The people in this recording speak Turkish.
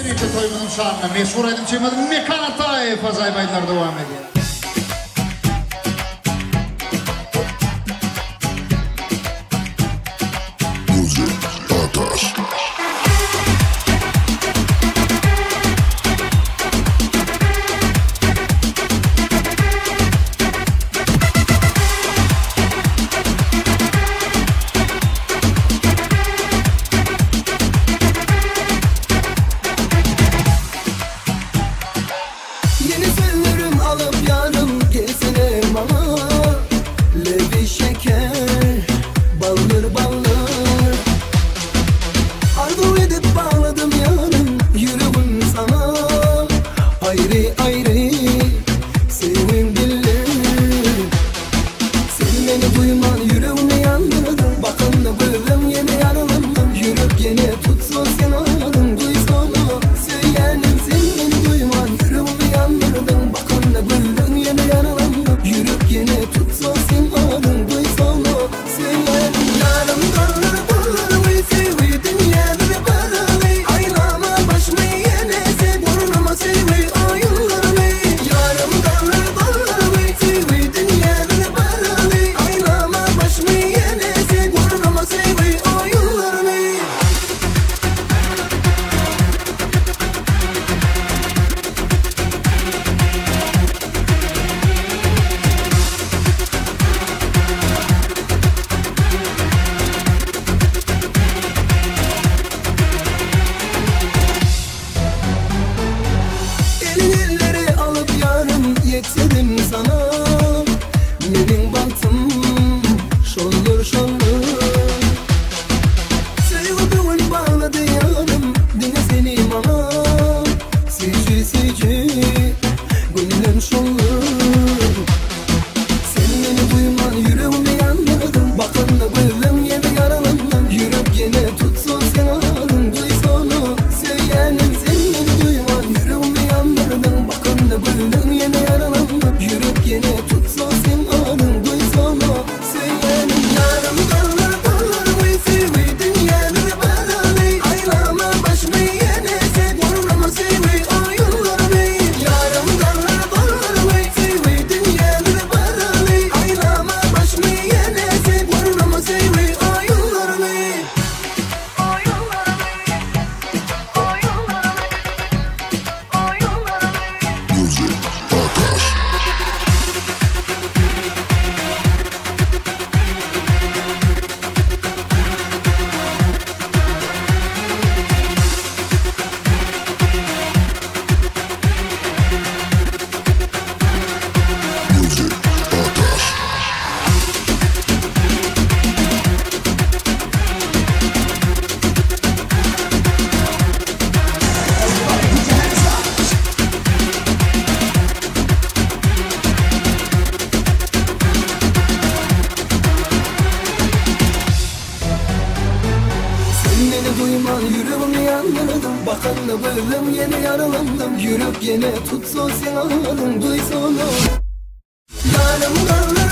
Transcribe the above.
Neyse toyumunun şanına meşhur edim çekmedim. Mekan Ataev acayip aylar devam ediyor. Yetsedim sana, benim baktım şoldur şoldur. Sevduğun bağladı yanım, dine seni bana. Sici sici, gönlüm şoldur. Sen beni duyman yüreğimi yandırdın. Bakın da gülüm yine yaralandım. Yürüp yine tutsun sen ağladın. Duy sonu söylenim, sen beni duyman yüreğimi yandırdın. Bakın da gülüm yine yaralandım. Yürüp yine tutsun sen ağladın. Duy sonu söylenim. Yarım dallar dallar uysi ve dünyanın beraber. Aylama başımı yine sen vurma sevi oyunlarını. Yarım dallar dallar uysi ve dünyanın beraber. Aylama başımı yine sen vurma sevi oyunlarını. Duyman yüreğimi yandırdım. Bakın da bölüm yine yaralandım. Yürüp yine tutsun sen ağladın. Duy sonu. Yarım dallar